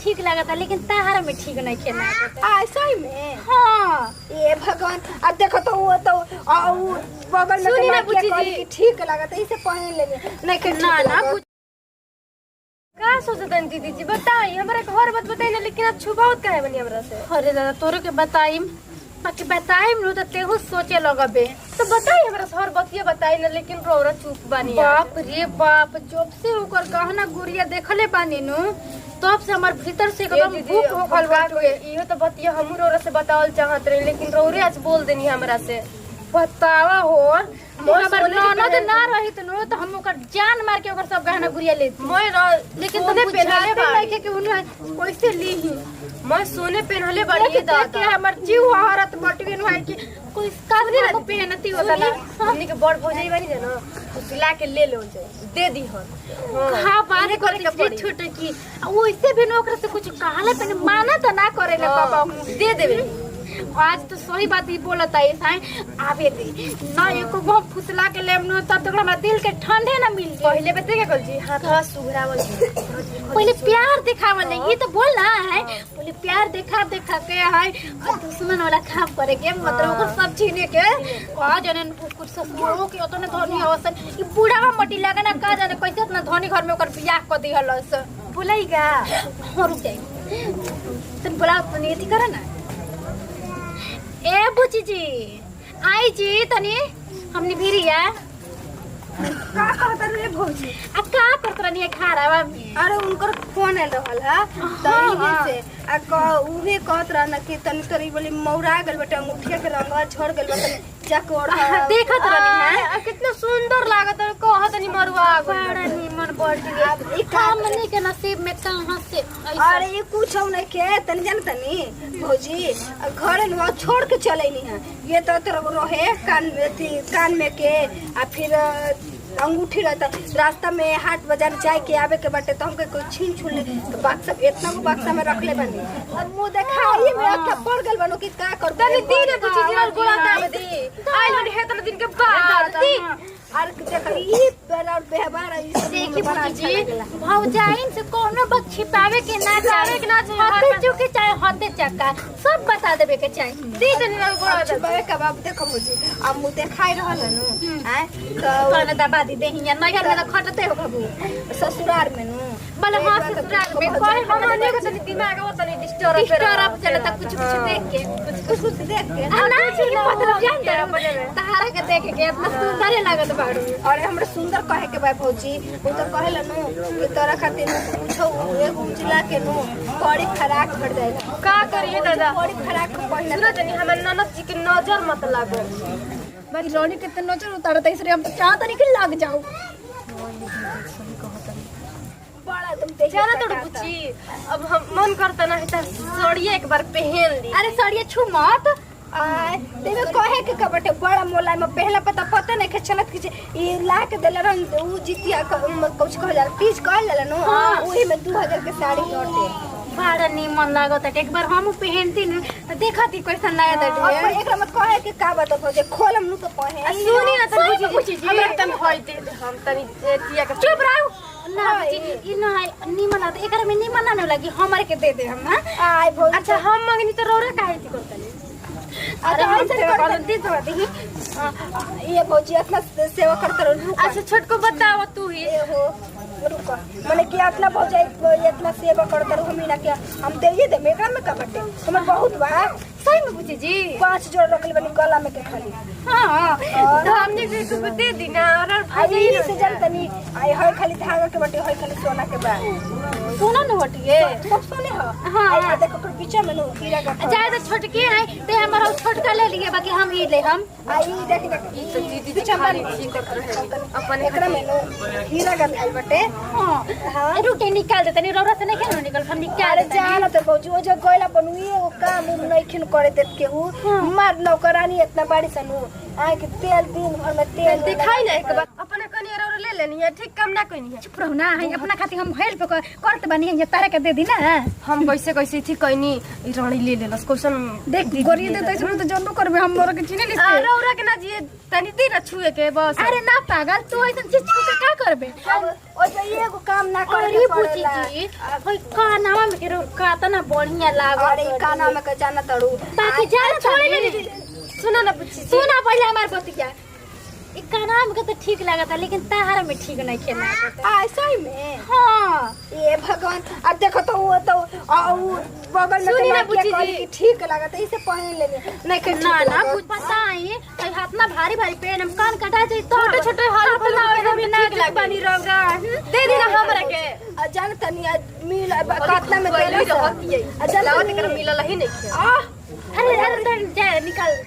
ठीक लागता लेकिन ताहरा में ठीक नहीं खेला ऐसा ही में। हाँ ये भगवान अब देखो तो वो तो बगल में सुनी ना तो बुच्ची जी। ठीक लागता इसे पहन लेंगे नहीं के ना ना का सोचतन दीदी जी बताई हमरा के हर बात बताई ना लेकिन अब छुपावत काहे बनी हमरा से। अरे दादा तोरे के बताइम बाकी बताइम नु तो तेहू सोचे लगबे। तो बताई हमरा से हर बतिया बताई ना लेकिन रौरा चुप बानी। बाप रे बाप जब से ओकर गहना गुड़िया देखले बानी नु तब से हमर भीतर से एकदम भूख होखल बा। इहो तो बतिया हमू रौरा से बतावल चाहत रही लेकिन रौरे आज बोल देनी हमरा से। बतावा हो मोर हमर सोने के ननद पहन- ना रही तो तो हम ओकर जान मार के ओकर सब गहना गुड़िया लेती। लेकिन तूने तूने पहनले बाड़ी नहीं के उन्हें कैसे ली ही मैं सोने पहनले बाड़ी ये के दादा। हमर जीव हरत बटवेन है कि कोई काबरी को पहनती होता ना हमनी के बड़ भौजाई बानी ना तो सिला के ले लो दे दी हन। हां बारे करे के पड़ी छोटे की वो इससे भी नौकर से कुछ कहले पे माना तो ना करे ले पापा दे देबे। आज तो सही बात ही बोलता है साईं आवे दे ना एको गो फुसला के लेम न तब तक हमरा दिल के ठंडे ना मिल गई। पहले बते के कल जी हाथ सुघरावल पहले प्यार दिखावल नहीं ये तो बोलना है पहले प्यार दिखा दिखा के है और दुश्मन वाला काम करे के मतलब ओकर सब छीने के का जाने कुछ ससुरो के ओतने धनी अवसन ई बूढ़ावा मटी लगे ना का जाने कैसे इतना धनी घर में ओकर बियाह कर दिहलस बुलाईगा हो रुक जाई तन बोला तनी एथी करे ना ए बुची जी आई जी तनी हमनी भिरिया का कहता रे भौजी। आ का करत रहनी खा रहा में अरे उनकर फोन आयल रहल है तनी से उहे कहत रहना कि तनी तरी बोली मौरा गेल बेटा अंगूठिया के रंग छोड़ गेल बेटा जाके और देखत रहनी है कितना सुंदर लागत है कहत नहीं मरुआ बड़ा नीमन बढ़ गया ई का हमनी के नसीब में कहां से अरे ये कुछ हो नहीं के तनी जान तनी भौजी घर न छोड़ के चलेनी है ये तो रहे कान में के आ फिर अंगूठी रहता रास्ता में हाट बाजार जाए के आवे के बाटे तो हमके कोई छीन छुन ले तो बक्सा इतना को बक्सा में रख ले बनी और मुंह देखाई में आके पड़ गेल बनो कि का कर तनी दिन बुची जी गोला दाब दी आई होनी है तनी दिन के बाद दी और देख ई बेरा व्यवहार ई सब देखी बड़ा बुची अच्छा जी लगेला। भौजाइन से कोनो बात छिपावे के ना चाहे हते चुके चाहे हते चक्का सब बता देवे के चाहिए दी तनी गोला अच्छा बाबे का बाप देखो मुझे अब मुंह देखाई रहल नु हैं तो तोने दबा दी देही या नैहर में तो खटते हो बाबू ससुराल में नु भले हां ससुराल में कोई हमने के तनी दिमाग वो तनी डिस्टर्ब डिस्टर्ब चलता कुछ कुछ देख के कुछ देख के ना छी मतलब जान दे तारा के देख के इतना सुंदर लागत बाड़ू और हमरा सुंदर कहे के बा भौजी वो तो कहेला नु कि तोरा खातिर पूछो एक उजला के नु बड़ी खराक भर जाएगा का करिए दादा बड़ी खराक पहिला सुना तनी हमर ननद जी के नजर मत लागो। भाई रोनी कितने नजर उतारता इसलिए हम तो चाहता नहीं कि लग जाओ बड़ा तुम देख जाना तो बुची अब हम मन करता ना है साड़िया एक बार पहन ली। अरे सड़िए छू मत आय देवे कहे के कबटे बड़ा मोला में पहला पता नहीं के चलत कि ये ला के देले रन उ जितिया कुछ कह जाला पीस कह लेला नु ओही में 2000 के साड़ी लौटे बड़ा निमन लागत है एक बार हम पहनती न तो देखती कैसन लागत और है एकरा मत कहे के का बात भौजी खोलम नु तो पहे सुनी ना सही तनी में बुची जी। हमरा तनी होई दे हम तनी तिया के चुप रहो ना बुची ई ना निमन लागत एकरा में निमन ना लगी हमारे के दे दे हम ना आय भौजी अच्छा हम मंगनी तो रोरा काहे थी करतनी। अरे हम ऐसे से कर कर दी तो देखी ये भौजी इतना सेवा करत रहो अच्छा छोटको बताओ तू ही ए हो रुको माने कि इतना भौजी इतना सेवा करत रहो हम ना क्या हम देइए दे मेकरा में का बटे हमर बहुत बा सही में बुची जी 5 जोड़ रखले बनी गला में के खाली हां तो हमने भी कुछ दे दी ना और भाई ये से जन तनी आई है खाली धागा के बटे है खाली सोना के बा सुनो न हटिए सब सोने हो हाँ। आई देखो कर पीछे में नु हीरा का चाहे तो छोटकी है ते हमारा छोटका ले लिए बाकी हम ही ले हम आई देख देख तो दीदी जी खाली ठीक कर रहे अपने एकरा में नु हीरा का आई बटे हां हां रुके निकाल देते नहीं रौरा से नहीं क्या निकल हम निकाल अरे देते जान तो भौजी वो जो गइला बनुई वो काम नहीं खिन करे देत के हूं मार नौकरानी इतना बड़ी सनु आए के तेल दिन भर में तेल दिखाई ना एक बार अपने कनियर और ले लेनी है ठीक काम ना कइनी है। चुप रहो ना, है अपना खातिर हम हेल्प करत बानी, ये तारा के दे दी ना। हम कैसे थी कइनी ई रानी ले लेलस क्वेश्चन देख गोरी दे तो इसमें तो जानबो करबे, हम मोर के चिने लिसे। अरे औरा के ना जी तनी दिन छुए के बस। अरे ना पागल, तू ऐसा चीज छू के का करबे? ओ जे एगो काम ना करे अरे पूछी जी भाई का नाम में के का तना बढ़िया लागो। अरे काना में के जाना तड़ू ताकि जान छोड़े नहीं। सुना ना पूछी सुना पहले हमार बतिया, ई का नाम के तो ठीक लागता लेकिन ताहार में ठीक नहीं खेला। ऐसा ही में हां ये भगवान अब देखो तो वो तो बगल में सुनी ना तो बुच्ची माइकिया जी। की ठीक लगता इसे पहन लेने नहीं के ना ना कुछ पता है कई हाथ ना भारी भारी पेन हम कान कटा जाई तो छोटे हाल ना होए भी ना ठीक बनी रोगा दे देना हमरा के। जान तनी मिल काटना में तेल लावत कर मिलल ही नहीं। अरे अरे जा निकल।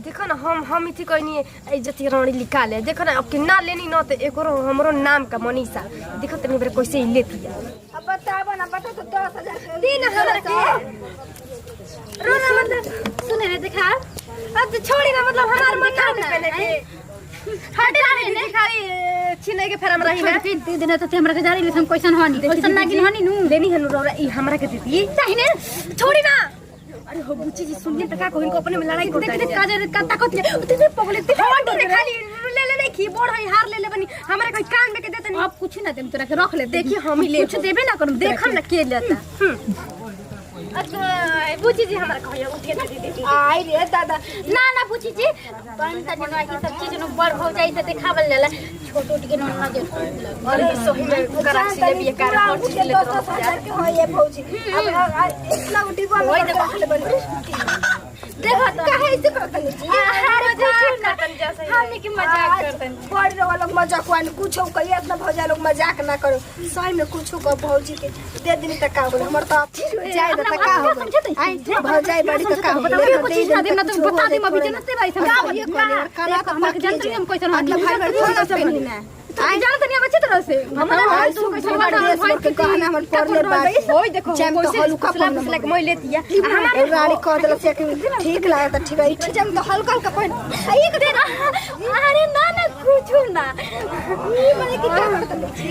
देखो ना हम इथी कहनी इज्जत रानी निकाले। देखो ना अब कि ना लेनी न तो एकरो हमरो नाम का मनीषा देखो तनी बरे कैसे ही लेती है। अब बताबो ना बता तो 10,000 दिन हमरा के रोना मतलब सुने रे दिखा। अब तो छोड़ी ना मतलब हमार मन ना पहले के हटे रहे ने खाली छिने के फेर हमरा ही ना दे देना तो हमरा के जारी ले हम क्वेश्चन हनी क्वेश्चन नागिन हनी नु लेनी हनु रोरा ई हमरा के देती चाहिए छोड़ी ना। अरे हो बुच्ची जी सुनिए त का को अपने में लड़ाई करता देख का जे का ताकत ले पगले ते हटी ने खाली ले ले नहीं कीबोर्ड है हार ले ले बनी हमरा कोई कान में के देते नहीं। अब कुछ ना देम तोरा के रख ले। देखिए हम ही ले कुछ देबे ना करूं देखम ना के लेता। अच्छा बुच्ची जी हमरा कहियो उठे ना दीदी आई रे दादा ना ना पूछी जी कौन सा जगह की सब चीज न बड़ हो जाई त देखावल जाला छोटो टिके न ना जे। अरे सोही में कराची ले भी कार हर चीज ले 10,000 के होए भौजी अब इतना डिब्बा में रख ले बनी देखो काहे ऐसे करतन जी। अरे मजाक करतन जैसे हमने की मजाक करतन बड़ वाला मजाक वान कुछ कहिए इतना भौजा लोग मजाक ना करो सही में कुछ को भौजी के दे दिन तक का बोल हमर तो जाय त का हो आई भौजाई बड़ी त का हो कुछ चीज ना देम ना तुम बता देम अभी जनते भाई सब का ये काला तो हमरा के जानते हम कैसे मतलब भाई बड़ी फोन से पहनी ना आई जानत नहीं अच्छी तरह से हमरा हाल तू कैसे देश लोग के कहना हमर पढ़ले बात होय देखो जम तो हल्का फसला फसला के मैं लेती है हमारे रानी कह देल से ठीक लागत ठीक है इठी जम तो हल्का हल्का पहन एक दे अरे ना ना कुछ ना ई माने की का करत छी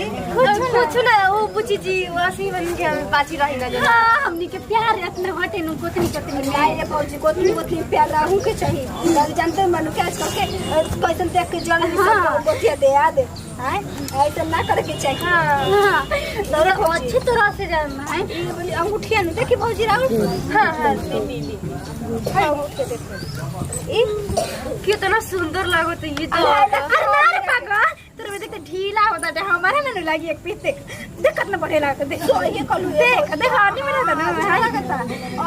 कुछ ना वो बुच्ची जी वासी बन के हम पाची रही ना जना हमनी के प्यार इतना हटे नु कोतनी कोतनी लाए रे भौजी कोतनी प्यार रहू के चाहिए लग जानते मनु के आजकल के कैसन देख के जल्दी सब गोतिया दे आ दे हैं ऐसा ना करे के चाहिए हां तो अच्छी तरह से जानना है। ये बोली अंगूठिया न देखी भौजी राहुल हां ली ई कितना सुंदर लागत है ये तो। अरे पागल तेरे में देख ढीला होता है हमारे में लगी एक पीस देख देख कितना बढ़िया लगता देख ये कलू देख देख आनी में रहता ना अच्छा लगता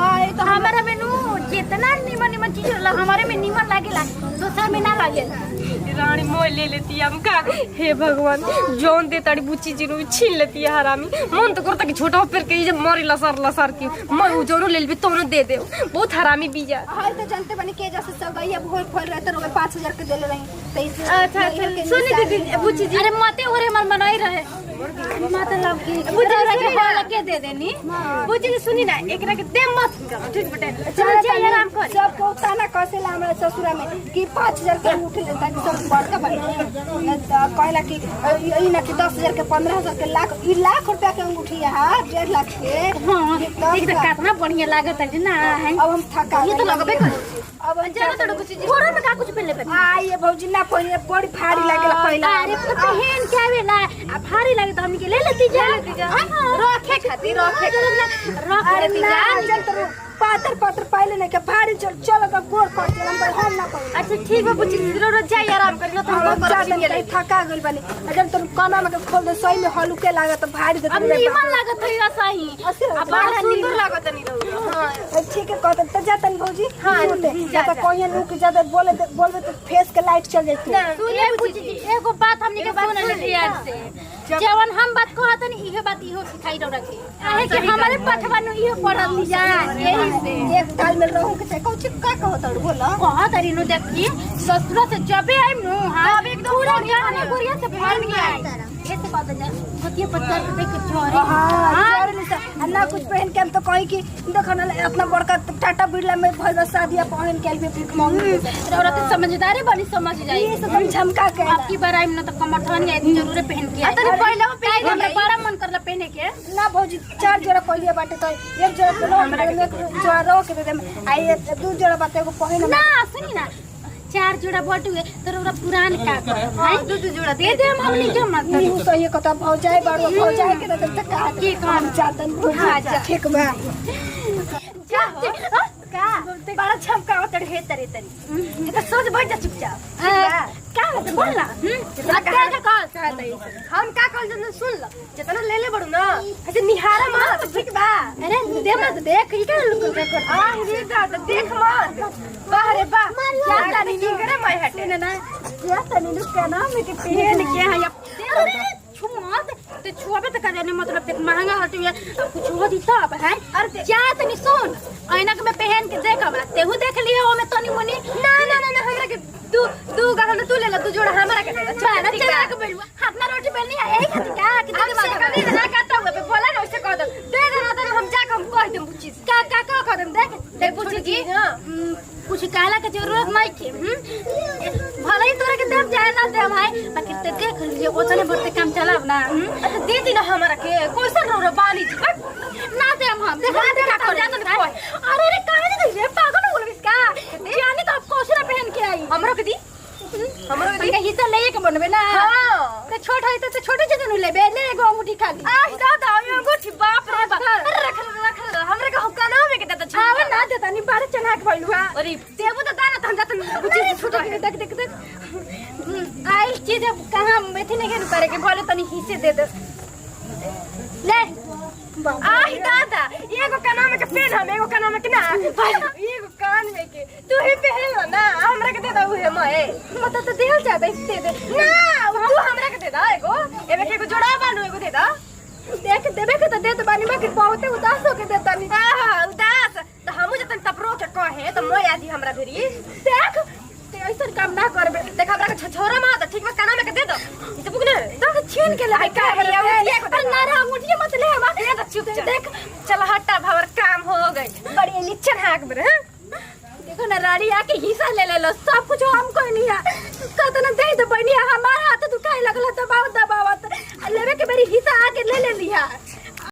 और तो हमारा मेनू जितना निमन निमन चीज होला हमारे में निमन लागेला दूसरा में ना लागेला। रानी मोह ले लेती है हमका। हे भगवान जौन दे ताड़ी बुच्ची जी नु छीन लेती है हरामी। मन तो करता कि छोटा पेर के जब मरी लसर की मैं जोनो ले लेबी तोनो दे दे बहुत हरामी बीजा। हाय तो जानते बनी के जैसे सब गईया भोर फोड़ रहते रोगे 5,000 के देले रही तो इस अच्छा सुनी दीदी बुच्ची जी अरे मते ओरे मन मनाई रहे मतलब की बुझा के बोल के दे देनी बुच्ची जी सुनी ना एकरा के दे मत ठीक बेटे चल जाइए आराम कर सब को ताना कसेला हमरा ससुरा में कि 5,000 के उठ लेता कि सब बड़का बन कहला कि ई ना कि 10,000 के 15,000 के लाख ई लाख रुपया के अंगूठी है 1.5 लाख के हां एक तो कितना बढ़िया लागत है ना है। अब हम थका ये तो लगबे कर अब जाना तो कुछ गोरा में का कुछ पहले पे आ ये भौजी ना पहले बड़ी भारी लागेला पहिला अरे पहन के आवेला आ भारी लागे तो हमनी के ले लेती जा रखे खातिर रखे रख अरे लेती ना जा। जल तो पातर पातर पहले नहीं के भारी चल चल का गोर कर के हम ना पहले अच्छा ठीक है बुच्ची जी रो जाई आराम कर ना तो हम हम थका गइल बानी अगर तुम काना में खोल दे सही में हलुके लागत भारी दे अब नीमन लागत है ऐसा ही अब बड़ा सुंदर लागत नहीं रहो। हां ठीक है कहत त जातन भौजी हाँ, ज्यादा कोई नु के ज्यादा बोलबे तो फेस के लाइट चल जाती सुने बुझी जी एगो बात हमनी के बात सुन ध्यान से जवन हम बात कहत नहीं इहे बात इहो सिखाई रह रखे काहे कि हमारे पठवा नु इहो पढ़ल जा यही से एक ताल में रहू के कुछ का कहत बोला कहत अरी नु देखी ससुर से जबे आइम नु हां एकदम पूरा गाने गुड़िया से फल गया ऐसे कह दे जा गोतिया पत्थर पे देख के चोरी हां चोरी नहीं ना कुछ पहन के हम तो कहीं कि देखो ना अपना बड़का टाटा बिरला में भइल शादिया पहन के भी भीख मांगी औरत समझदारी बनी समझ जाई ये सब झमका के आपकी बाराई में तो कमर थन जाए जरूर पहन के आई तनी पहले पहन हमरा बड़ा मन करला पहने के ना भौजी 4 जोड़ा कहलिए बाटे तो एक जोड़ा तो हमरा के जोड़ा रो के दे दे आई 2 जोड़ा बाटे एगो पहन ना सुनी ना 4 जोड़ा बटुए तो ओरा पुरान का है 2 जोड़ा दे दे हम हमनी के मत नहीं तो ये कथा भौजाई बाड़ो भौजाई के तो का की काम चादन भौजा ठीक बा जा का बड़ा झमका उतर हे तरे तरी ये तो सोच बैठ जा चुपचाप का है बोल ना का कह हम का कल जन सुन ल जितना ले ले बड़ू ना ऐसे निहारा मत ठीक बा अरे दे मत देख ई का लुक कर आ रे दा देख मत बाहरे बा क्या जानी नहीं करे मैं हटे ना या तनी लुक के ना में के पहन के है अरे छुआ ते छुआबे त करे मतलब देख महंगा हटिए कुछ हो दी तब है अरे क्या तनी सुन ऐना के मैं पहन के देख हमरा तेहू देख लियो ओ में तनी मनी ना ना ना ना हमरा के तू गहना तू ले ला तू जोड़ा हमरा के दे बारा चला के बेलवा हाथ ना रोटी बेलनी है यही खाती का कि हम से कभी ना कहता हुआ पे बोला ना वैसे कह दो दे दे ना तो हम जाके हम कह देम बुच्ची का कह देम देख देख पूछी जी कुछ कहला के जरूरत नहीं के भले ही तोरा के देम जाए ना देम है बाकी ते देख लीजिए ओतने बढ़ते काम चलाव ना अच्छा दे दी ना हमरा के कैसन रो बानी जी ना देम हम देख दे का कर जात नहीं अरे अरे काहे नहीं रे पागल हो गइस का जानी तो आप कोसरा पहन के आई हमरा के दी हमरा के का हिस्सा ले के बनबे ना हां ते छोटा है तो छोटे जन लेबे ले एगो अंगूठी खाली आ दादा ये अंगूठी बाप रे बाप अरे रख हमरा के हुक्का ना में के देता छावे ना देता नहीं बारे चना के भइलुआ अरे देबो तो दाना हम जात बुझी छोटा के देख आई चीज अब कहां बैठी नहीं के करे के भले तनी हिस्से दे दे ले आई दादा एगो कान में के पेन हम एगो कान में के ना एगो कान में के तू ही पहन ना हमरा के दे दऊ है मैं मत तो देल जा दे दे ना तू हमरा के दे दा एगो एबे के एगो जोड़ा बानो एगो दे दा देख देबे के तो दे तो बानी में के बहुते उदास हो के देता नहीं हां उदास तो हमहु जतन तपरो के कहे तो मैं आदि हमरा भेरी देख ते ऐसा काम ना करबे देख हमरा के छोरा मा त ठीक में कान में के दे दो ई तो बुकने तो छीन के लाई का अरे ना रे अंगूठी मत ले हवा ये तो चुप देख चल हटा भवर काम हो गई बड़ी निचन हाक बर देखो ना रानी आके हिस्सा ले लो सब कुछ हमको नहीं है कहत ना दे तो बनिया हमारा हाथ दुखाए लगला तो बहुत दबावत लेवे के मेरी हिस्सा आके ले लिया